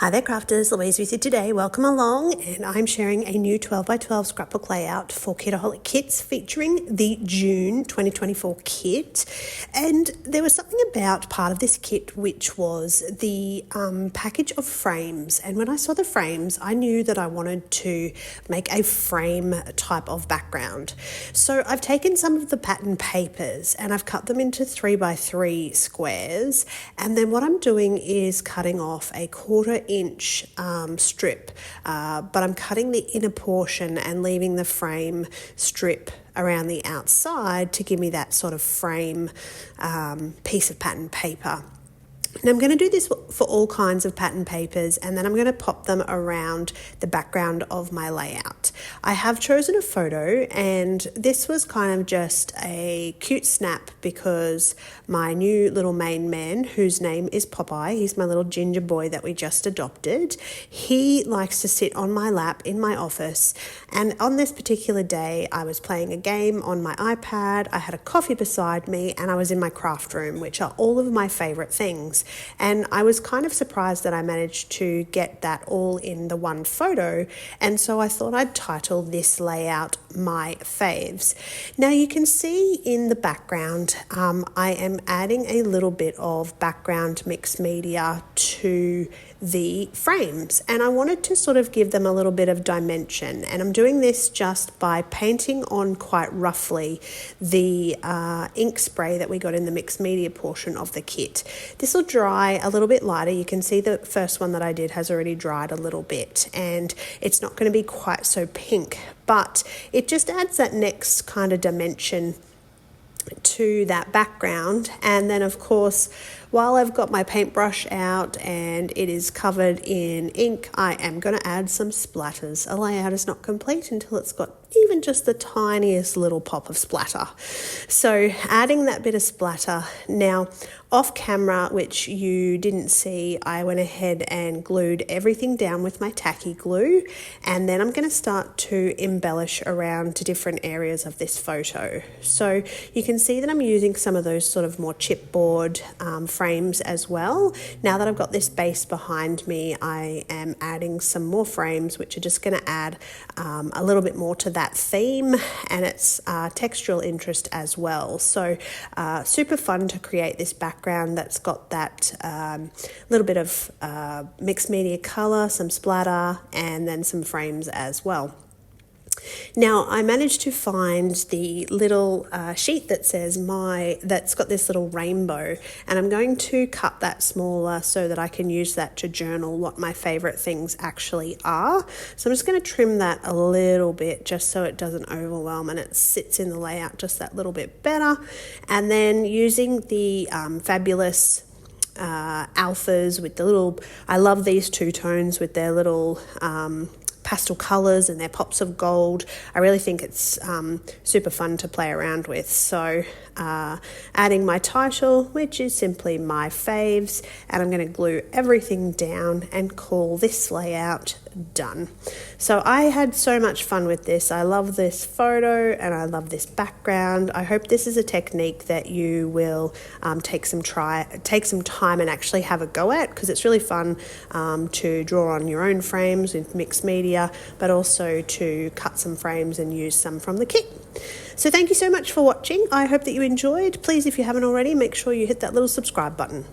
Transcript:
Hi there crafters, Louise with you today. Welcome along, and I'm sharing a new 12x12 scrapbook layout for Kitaholic Kits featuring the June 2024 kit. And there was something about part of this kit which was the package of frames, and when I saw the frames I knew that I wanted to make a frame type of background. So I've taken some of the pattern papers and I've cut them into 3x3 squares, and then what I'm doing is cutting off a 1/4 inch strip, but I'm cutting the inner portion and leaving the frame strip around the outside to give me that sort of frame piece of pattern paper. And I'm going to do this for all kinds of pattern papers, and then I'm going to pop them around the background of my layout. I have chosen a photo, and this was kind of just a cute snap because my new little main man, whose name is Popeye, he's my little ginger boy that we just adopted. He likes to sit on my lap in my office, and on this particular day I was playing a game on my iPad, I had a coffee beside me, and I was in my craft room, which are all of my favourite things. And I was kind of surprised that I managed to get that all in the one photo, and so I thought I'd title this layout My Faves. Now you can see in the background I am adding a little bit of background mixed media to the frames, and I wanted to sort of give them a little bit of dimension, and I'm doing this just by painting on quite roughly the ink spray that we got in the mixed media portion of the kit. This will dry a little bit lighter. You can see the first one that I did has already dried a little bit, and it's not going to be quite so pink, but it just adds that next kind of dimension to that background. And then of course, while I've got my paintbrush out and it is covered in ink, I am going to add some splatters. A layout is not complete until it's got even just the tiniest little pop of splatter. So adding that bit of splatter. Now off camera, which you didn't see, I went ahead and glued everything down with my tacky glue, and then I'm going to start to embellish around to different areas of this photo. So you can see that I'm using some of those sort of more chipboard frames as well. Now that I've got this base behind me, I am adding some more frames which are just going to add a little bit more to that theme and its textural interest as well. So super fun to create this background that's got that little bit of mixed media color, some splatter, and then some frames as well. Now I managed to find the little sheet that says that's got this little rainbow, and I'm going to cut that smaller so that I can use that to journal what my favorite things actually are. So I'm just going to trim that a little bit just so it doesn't overwhelm and it sits in the layout just that little bit better. And then using the fabulous alphas with the little, I love these two tones with their little pastel colours and their pops of gold. I really think it's super fun to play around with. So adding my title, which is simply My Faves, and I'm going to glue everything down and call this layout done. So I had so much fun with this. I love this photo and I love this background. I hope this is a technique that you will take some time and actually have a go at, because it's really fun to draw on your own frames with mixed media, but also to cut some frames and use some from the kit. So thank you so much for watching. I hope that you enjoyed. Please, if you haven't already, make sure you hit that little subscribe button.